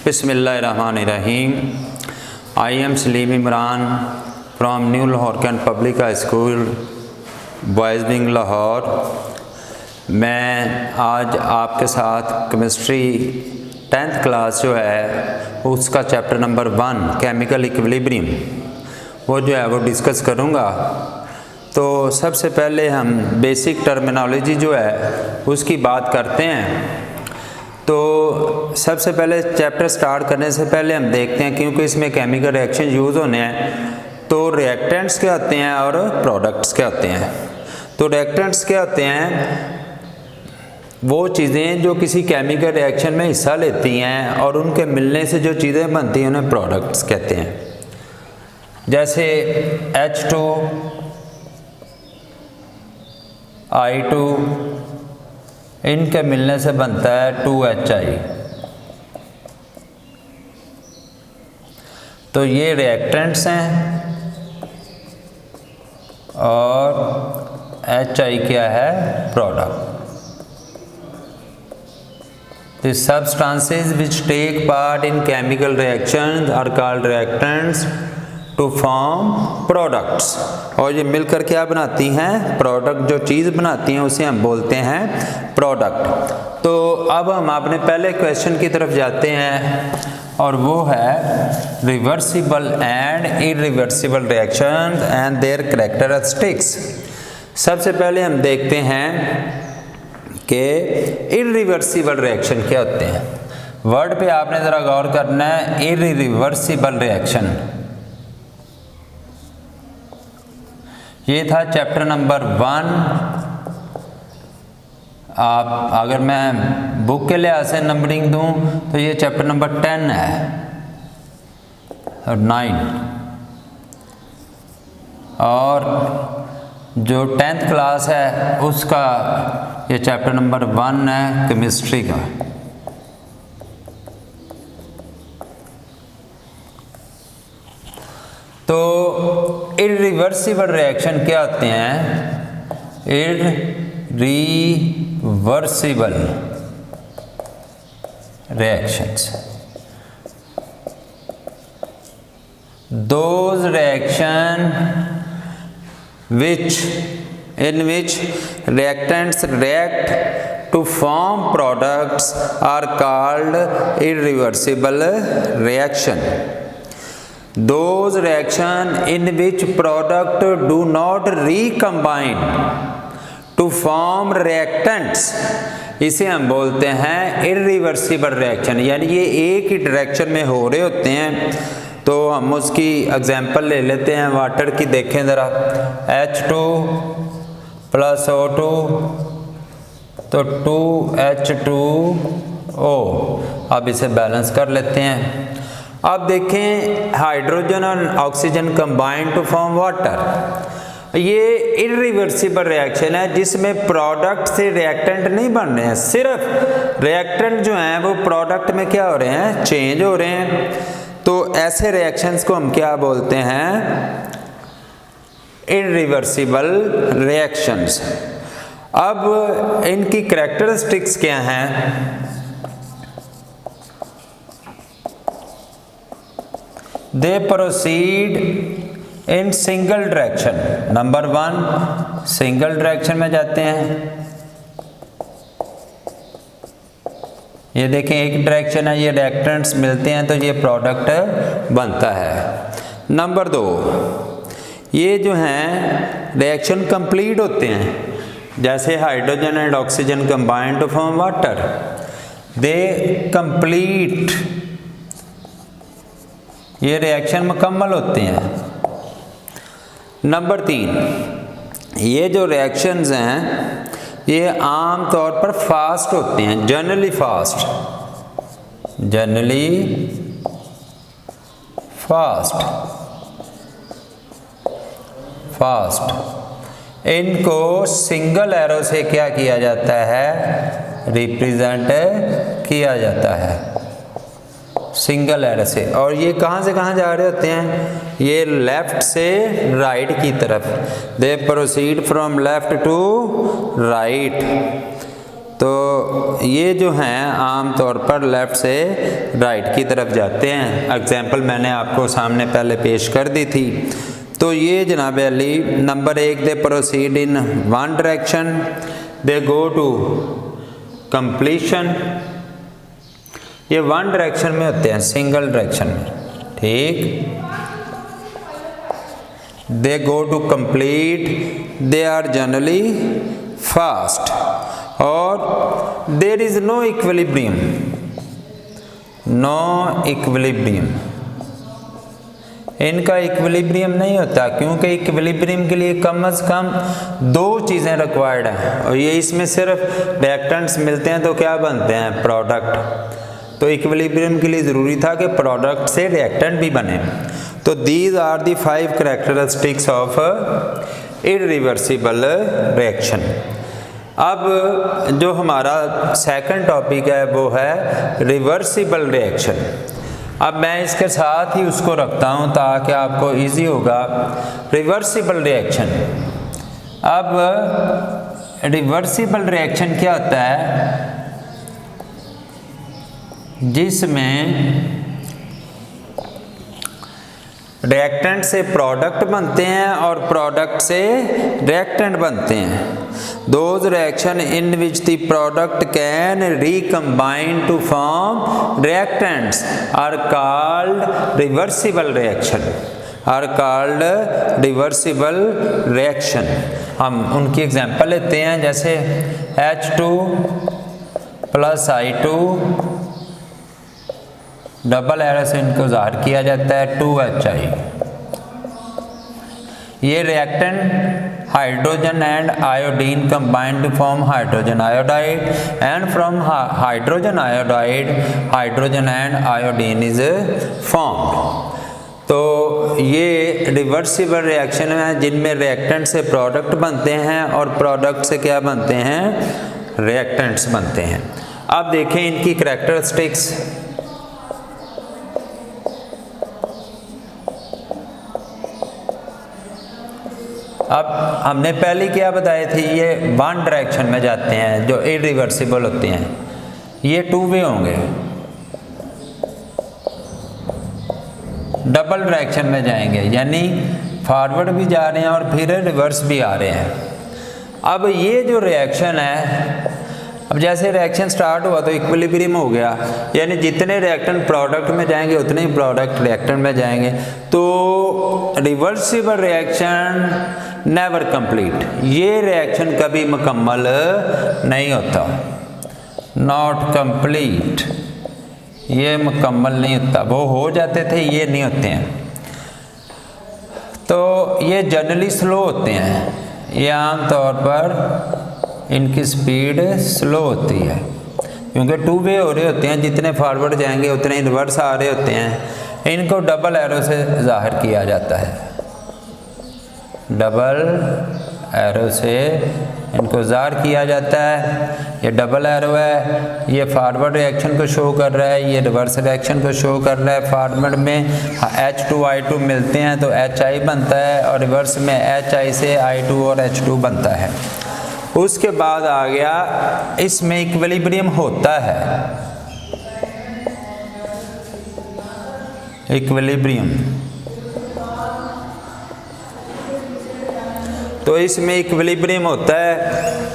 बिस्मिल्लाहिर्रहमानिर्रहीम। I am Saleem Imran from New Lahore Cantt Public High School Boys Wing Lahore. मैं आज आपके साथ केमिस्ट्री 10th क्लास जो है उसका चैप्टर नंबर 1 केमिकल इक्विलिब्रियम वो जो है वो डिस्कस करूँगा। तो सबसे पहले हम बेसिक टर्मिनोलॉजी जो है उसकी बात करते हैं। तो सबसे पहले चैप्टर स्टार्ट करने से पहले हम देखते हैं, क्योंकि इसमें केमिकल रिएक्शन यूज़ होने हैं, तो रिएक्टेंट्स क्या होते हैं और प्रोडक्ट्स क्या होते हैं। तो रिएक्टेंट्स क्या होते हैं? वो चीज़ें जो किसी केमिकल रिएक्शन में हिस्सा लेती हैं और उनके मिलने से जो चीज़ें बनती हैं उन्हें प्रोडक्ट्स कहते हैं। जैसे H2 I2 इनके मिलने से बनता है 2HI। तो ये रिएक्टेंट्स हैं और HI क्या है? Product. The substances which take part in chemical reactions are called reactants to form products। और ये मिलकर क्या बनाती हैं? प्रोडक्ट। जो चीज़ बनाती हैं उसे हम बोलते हैं प्रोडक्ट। तो अब हम अपने पहले क्वेश्चन की तरफ जाते हैं और वो है reversible and irreversible reactions and there characteristics. सबसे पहले हम देखते हैं कि इरिवर्सिबल रिएक्शन क्या होते हैं। वर्ड पे आपने ज़रा गौर करना है, इरिवर्सिबल रिएक्शन। ये था चैप्टर नंबर 1। आप अगर मैं बुक के लिहाज से नंबरिंग दूं तो ये चैप्टर नंबर 10 है और 9, और जो 10th क्लास है उसका ये चैप्टर नंबर 1 है केमिस्ट्री का। तो इरिवर्सिबल रिएक्शन क्या होते हैं? Irreversible reactions, those reaction in which reactants react to form products are called irreversible reaction. Those reaction in which product do not recombine to form reactants, इसे हम बोलते हैं इरिवर्सिबल रिएक्शन। यानी ये एक ही डायरेक्शन में हो रहे होते हैं। तो हम उसकी एग्जांपल ले लेते हैं वाटर की। देखें ज़रा, H2 + O2 तो 2H2O। अब इसे बैलेंस कर लेते हैं। अब देखें हाइड्रोजन और oxygen combine to form water. ये इरिवर्सिबल रिएक्शन है जिसमें प्रोडक्ट से रिएक्टेंट नहीं बन रहे हैं, सिर्फ रिएक्टेंट जो हैं वो प्रोडक्ट में क्या हो रहे हैं? चेंज हो रहे हैं। तो ऐसे रिएक्शंस को हम क्या बोलते हैं? Irreversible reactions. अब इनकी कैरेक्टरिस्टिक्स क्या हैं? They proceed in single direction. Number 1 single direction में जाते हैं। ये देखें एक डायरेक्शन है, ये रिएक्टेंट्स मिलते हैं तो ये प्रोडक्ट बनता है। नंबर 2, ये जो हैं रिएक्शन कंप्लीट होते हैं। जैसे hydrogen and oxygen combine to form water, they complete, ये रिएक्शन मुकम्मल होते हैं। नंबर 3, ये जो रिएक्शंस हैं ये आम तौर पर फास्ट होते हैं, जनरली फास्ट। इनको सिंगल एरो से क्या किया जाता है? रिप्रेजेंट किया जाता है सिंगल एरो से। और ये कहाँ से कहाँ जा रहे होते हैं? ये लेफ्ट से राइट की तरफ। They proceed from left to right. तो ये जो हैं आम तौर पर लेफ़्ट से राइट की तरफ जाते हैं। एग्जाम्पल मैंने आपको सामने पहले पेश कर दी थी। तो ये जनाब अली number 1 they proceed in one direction, they go to completion. ये वन डायरेक्शन में होते हैं, सिंगल डायरेक्शन में, ठीक। They go to complete, they are generally fast, और there is no equilibrium, no equilibrium. इनका इक्विलिब्रियम नहीं होता, क्योंकि इक्विलिब्रियम के लिए कम से कम 2 चीज़ें रिक्वायर्ड हैं, और ये इसमें सिर्फ रिएक्टेंट्स मिलते हैं तो क्या बनते हैं, प्रोडक्ट। तो इक्विलिब्रियम के लिए ज़रूरी था कि प्रोडक्ट से रिएक्टेंट भी बने। तो these are the 5 characteristics of irreversible reaction. अब जो हमारा सेकंड टॉपिक है वो है रिवर्सिबल रिएक्शन। अब मैं इसके साथ ही उसको रखता हूँ ताकि आपको इजी होगा। रिवर्सिबल रिएक्शन, अब रिवर्सिबल रिएक्शन क्या होता है, जिसमें रिएक्टेंट से प्रोडक्ट बनते हैं और प्रोडक्ट से रिएक्टेंट बनते हैं। Those reaction in which the product can recombine to form reactants are called reversible reaction, are called reversible reaction। हम उनकी एग्जांपल लेते हैं, जैसे H2 + I2 डबल एरो से इनको ज़ाहिर किया जाता है 2HI। ये reactant hydrogen and iodine combined to form hydrogen iodide, and from hydrogen iodide hydrogen and iodine is formed. तो ये रिवर्सिबल रिएक्शन है जिनमें रिएक्टेंट से प्रोडक्ट बनते हैं और प्रोडक्ट से क्या बनते हैं, रिएक्टेंट्स बनते हैं। अब देखें इनकी कैरेक्टरिस्टिक्स। अब हमने पहले क्या बताए थे, ये वन डायरेक्शन में जाते हैं जो इरिवर्सिबल होते हैं, ये 2 वे होंगे। डबल डायरेक्शन में जाएंगे, यानी फॉरवर्ड भी जा रहे हैं और फिर रिवर्स भी आ रहे हैं। अब ये जो रिएक्शन है, अब जैसे रिएक्शन स्टार्ट हुआ तो इक्विलिब्रियम हो गया, यानी जितने रिएक्टेंट प्रोडक्ट में जाएंगे उतने ही प्रोडक्ट रिएक्टेंट में जाएंगे। तो रिवर्सिबल रिएक्शन नेवर कंप्लीट, ये रिएक्शन कभी मुकम्मल नहीं होता, नॉट कंप्लीट, ये मुकम्मल नहीं होता। वो हो जाते थे, ये नहीं होते हैं। तो ये जनरली स्लो होते हैं, ये आम तौर पर इनकी स्पीड स्लो होती है, क्योंकि 2 वे हो रहे होते हैं, जितने फॉरवर्ड जाएंगे उतने ही रिवर्स आ रहे होते हैं। इनको डबल एरो से ज़ाहिर किया जाता है, डबल एरो से इनको ज़ाहिर किया जाता है। ये डबल एरो है, ये फॉरवर्ड रिएक्शन को शो कर रहा है, ये रिवर्स रिएक्शन को शो कर रहा है। फॉरवर्ड में H2I2 मिलते हैं तो HI बनता है, और रिवर्स में HI से I2 और H2 बनता है। उसके बाद आ गया, इसमें इक्विलिब्रियम होता है, इक्विलिब्रियम। तो इसमें इक्विलिब्रियम होता है।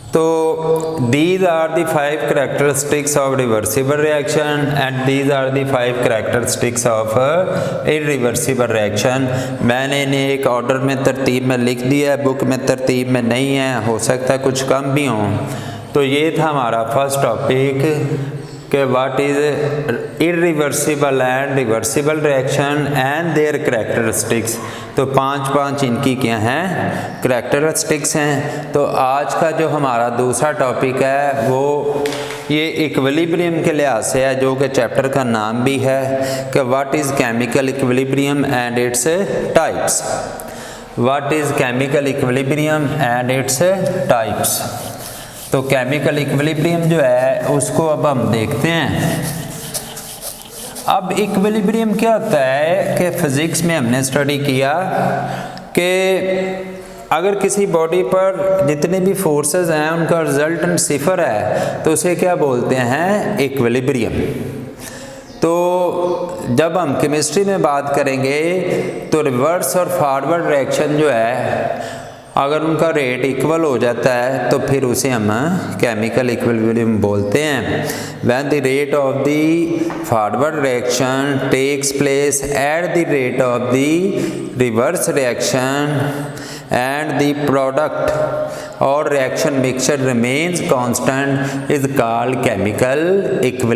तो these are the 5 characteristics of reversible reaction and these are the 5 characteristics of irreversible reaction। मैंने इन्हें एक ऑर्डर में तरतीब में लिख दिया है, बुक में तरतीब में नहीं है, हो सकता है कुछ कम भी हों। तो ये था हमारा फर्स्ट टॉपिक कि what is irreversible and reversible reaction and there characteristics. तो 5 इनकी क्या हैं, कैरेक्टरिस्टिक्स हैं। तो आज का जो हमारा दूसरा टॉपिक है वो ये इक्विलिब्रियम के लिहाज से है, जो कि चैप्टर का नाम भी है कि what is chemical equilibrium and its types. What is chemical equilibrium and its types. तो केमिकल इक्विलिब्रियम जो है उसको अब हम देखते हैं। अब इक्विलिब्रियम क्या होता है कि फिज़िक्स में हमने स्टडी किया कि अगर किसी बॉडी पर जितने भी फोर्सेस हैं उनका रिजल्टेंट सिफर है तो उसे क्या बोलते हैं, इक्विलिब्रियम। तो जब हम केमिस्ट्री में बात करेंगे तो रिवर्स और फॉरवर्ड रिएक्शन जो है अगर उनका रेट इक्वल हो जाता है तो फिर उसे हम केमिकल इक्विलिब्रियम बोलते हैं। When the rate of the forward reaction takes place at the rate of the reverse reaction and the product or reaction mixture remains constant is called chemical equilibrium।